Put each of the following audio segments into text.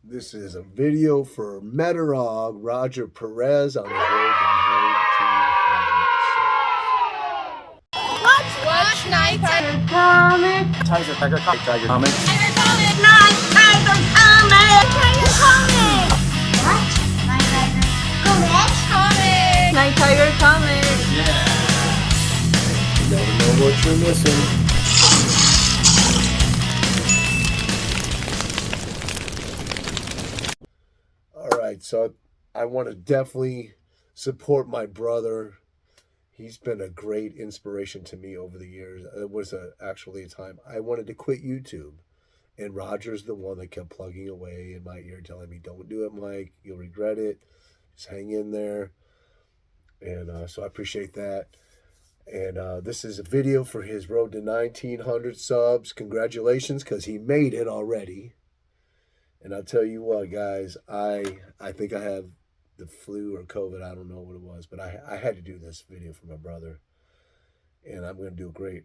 This is a video for Metarog, Roger Perez on the road to 1900. Watch Night Tiger Comic. Tiger Comic. Tiger Comic. Night Tiger Comic. Tiger Comic. What? Night Tiger Comic. Comic. Night Tiger Comic. Yeah. You never know what you're missing. All right, so I want to definitely support my brother. He's been a great inspiration to me over the years. It was actually a time I wanted to quit YouTube. And Roger's the one that kept plugging away in my ear, telling me, don't do it, Mike. You'll regret it. Just hang in there. And so I appreciate that. And this is a video for his road to 1,900 subs. Congratulations, because he made it already. And I'll tell you what, guys, I think I have the flu or COVID. I don't know what it was, but I had to do this video for my brother. And I'm going to do great.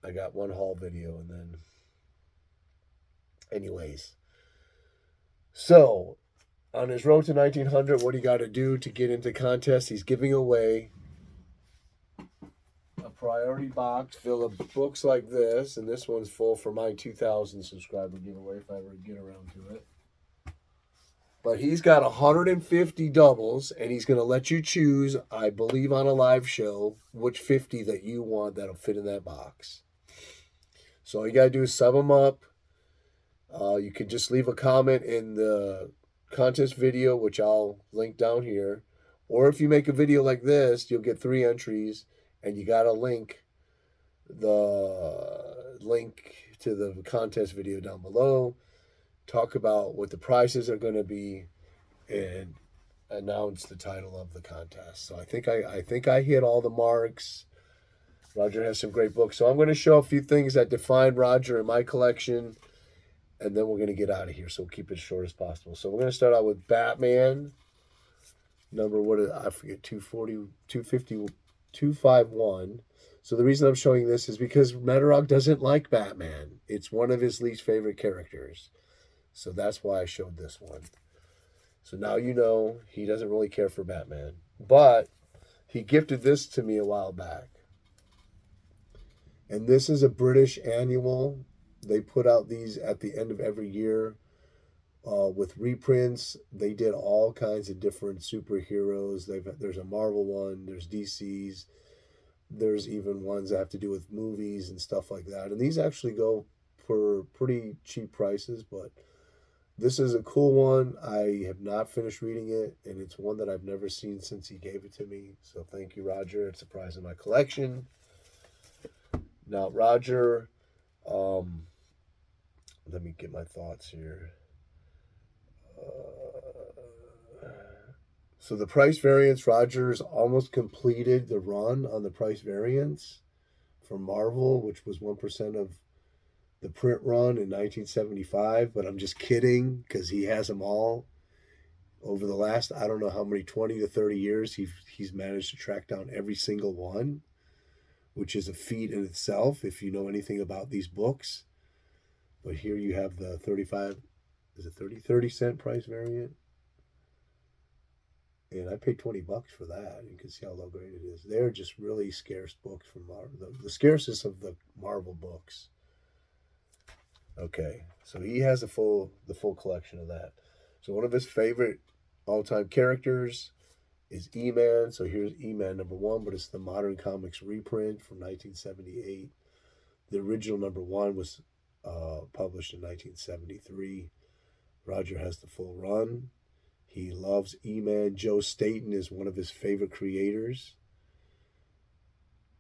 I got one haul video, and then... Anyways, so on his road to 1,900, what he got to do to get into contests, he's giving away a priority box full of books like this, and this one's full for my 2,000 subscriber giveaway if I ever get around to it. But he's got 150 doubles, and he's going to let you choose, I believe on a live show, which 50 that you want that'll fit in that box. So all you got to do is sub them up. You can just leave a comment in the contest video, which I'll link down here. Or if you make a video like this, you'll get 3 entries, and you got to link the link to the contest video down below. Talk about what the prizes are going to be, and announce the title of the contest. So I think I hit all the marks. Roger has some great books. So I'm going to show a few things that define Roger in my collection. And then we're going to get out of here, so we'll keep it as short as possible. So we're going to start out with Batman, number, what is, I forget, 240, 250, 251. So the reason I'm showing this is because Metarog doesn't like Batman. It's one of his least favorite characters. So that's why I showed this one. So now you know he doesn't really care for Batman. But he gifted this to me a while back. And this is a British annual. They put out these at the end of every year with reprints. They did all kinds of different superheroes. There's a Marvel one. There's DC's. There's even ones that have to do with movies and stuff like that. And these actually go for pretty cheap prices. But this is a cool one. I have not finished reading it. And it's one that I've never seen since he gave it to me. So thank you, Roger. It's a prize in my collection. Now, Roger... let me get my thoughts here. So the price variance, Roger's almost completed the run on the price variance for Marvel, which was 1% of the print run in 1975. But I'm just kidding, because he has them all. Over the last, I don't know how many, 20 to 30 years, he's managed to track down every single one, which is a feat in itself if you know anything about these books. But here you have the 30 cent price variant. And I paid $20 for that. You can see how low grade it is. They're just really scarce books from Marvel. The scarcest of the Marvel books. Okay, so he has the full collection of that. So one of his favorite all-time characters is E-Man. So here's E-Man number 1, but it's the Modern Comics reprint from 1978. The original number 1 was published in 1973. Roger has the full run. He loves E-Man. Joe Staton is one of his favorite creators.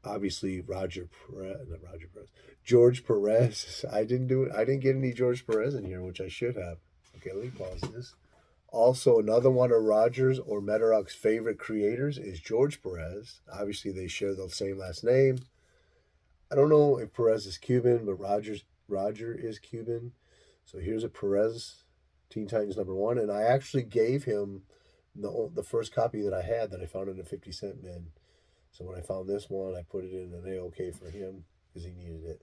Obviously, George Perez. I didn't get any George Perez in here, which I should have. Okay, let me pause this. Also, another one of Roger's or Metarog's favorite creators is George Perez. Obviously, they share the same last name. I don't know if Perez is Cuban, but Roger is Cuban. So here's a Perez Teen Titans number 1. And I actually gave him the first copy that I had that I found in a 50-cent bin. So when I found this one, I put it in an A-OK for him because he needed it.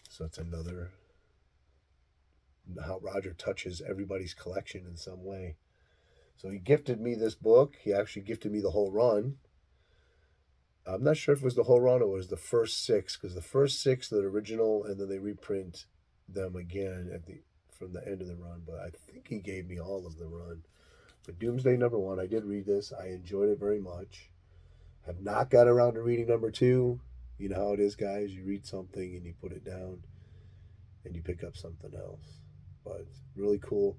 So it's another how Roger touches everybody's collection in some way. So he gifted me this book. He actually gifted me the whole run. I'm not sure if it was the whole run or it was the first six, because the first six are the original, and then they reprint them again at the from the end of the run. But I think he gave me all of the run. But Doomsday #1, I did read this. I enjoyed it very much. Have not got around to reading #2. You know how it is, guys. You read something and you put it down and you pick up something else. But really cool.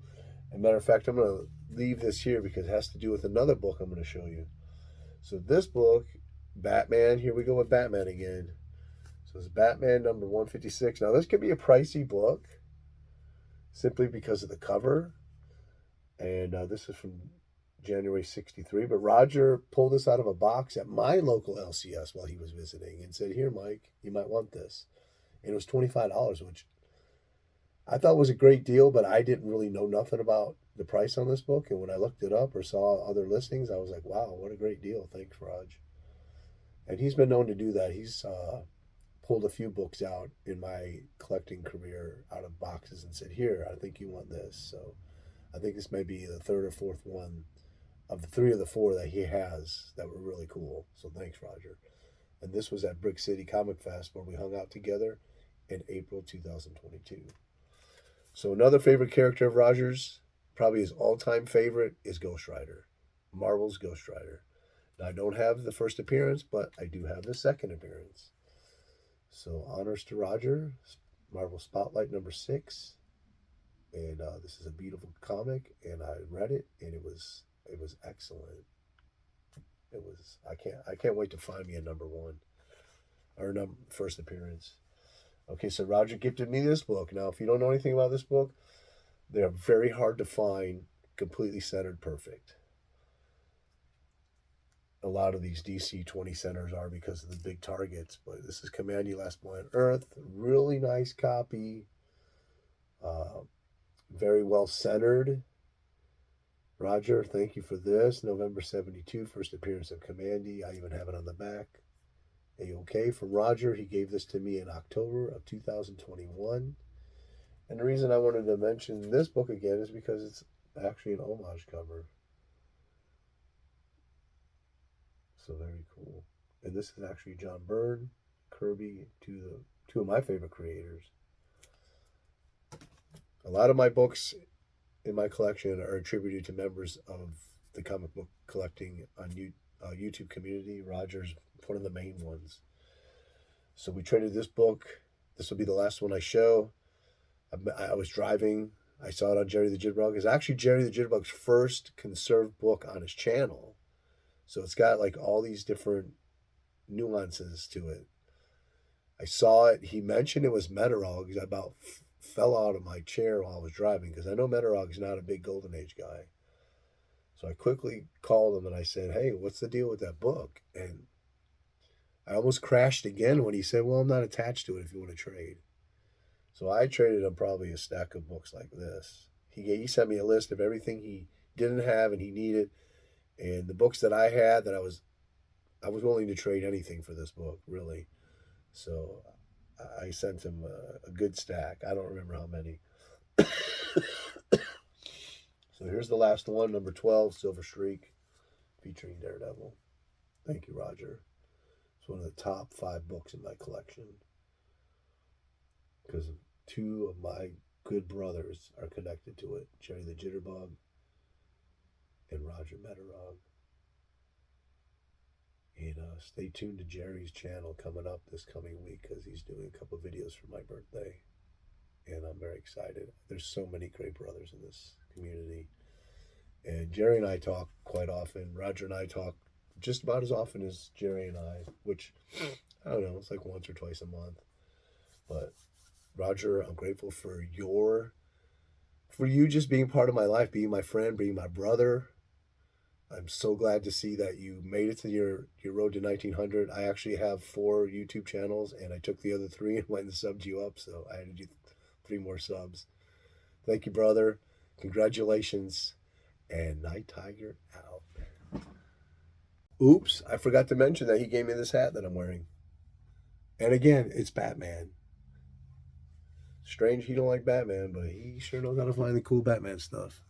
As a matter of fact, I'm going to leave this here because it has to do with another book I'm going to show you. So this book, Batman, here we go with Batman again. So it's Batman #156. Now this could be a pricey book simply because of the cover. And this is from January '63. But Roger pulled this out of a box at my local LCS while he was visiting and said, "Here, Mike, you might want this." And it was $25, which I thought was a great deal, but I didn't really know nothing about the price on this book. And when I looked it up or saw other listings, I was like, wow, what a great deal. Thanks, Raj. And he's been known to do that. He's pulled a few books out in my collecting career out of boxes and said, here, I think you want this. So I think this may be the third or fourth one of the three of the four that he has that were really cool. So thanks, Roger. And this was at Brick City Comic Fest where we hung out together in April 2022. So another favorite character of Roger's, probably his all-time favorite, is Ghost Rider, Marvel's Ghost Rider. Now, I don't have the first appearance, but I do have the second appearance. So honors to Roger, Marvel Spotlight #6. And this is a beautiful comic, and I read it, and it was excellent. It was I can't wait to find me a #1 or first appearance. Okay, so Roger gifted me this book. Now, if you don't know anything about this book, they are very hard to find, completely centered, perfect. A lot of these DC 20 centers are because of the big targets, but this is Kamandi Last Boy on Earth. Really nice copy. Very well centered. Roger, thank you for this. November '72, first appearance of Kamandi. I even have it on the back. A-OK from Roger. He gave this to me in October of 2021. And the reason I wanted to mention this book again is because it's actually an homage cover. So very cool. And this is actually John Byrne, Kirby, two of my favorite creators. A lot of my books in my collection are attributed to members of the comic book collecting on YouTube community. Roger's one of the main ones. So we traded this book. This will be the last one I show. I was driving. I saw it on Jerry the Jitterbug. It's actually Jerry the Jitterbug's first conserved book on his channel. So it's got like all these different nuances to it. I saw it. He mentioned it was Metarog. I about fell out of my chair while I was driving because I know Metarog is not a big Golden Age guy. So I quickly called him and I said, hey, what's the deal with that book? And I almost crashed again when he said, well, I'm not attached to it if you want to trade. So I traded him probably a stack of books like this. He sent me a list of everything he didn't have and he needed. And the books that I had that I was willing to trade anything for this book, really. So I sent him a good stack. I don't remember how many. So here's the last one, number 12, Silver Streak, featuring Daredevil. Thank you, Roger. It's one of the top 5 books in my collection because two of my good brothers are connected to it, Jerry the Jitterbug and Roger Metarog. And stay tuned to Jerry's channel coming up this coming week because he's doing a couple of videos for my birthday. And I'm very excited. There's so many great brothers in this community. And Jerry and I talk quite often. Roger and I talk just about as often as Jerry and I, which, I don't know, it's like once or twice a month. But Roger, I'm grateful for you just being part of my life, being my friend, being my brother. I'm so glad to see that you made it to your road to 1900. I actually have 4 YouTube channels, and I took the other 3 and went and subbed you up, so I had to do 3 more subs. Thank you, brother. Congratulations, and Night Tiger out. Oops, I forgot to mention that he gave me this hat that I'm wearing. And again, it's Batman. Strange he don't like Batman, but he sure knows how to find the cool Batman stuff.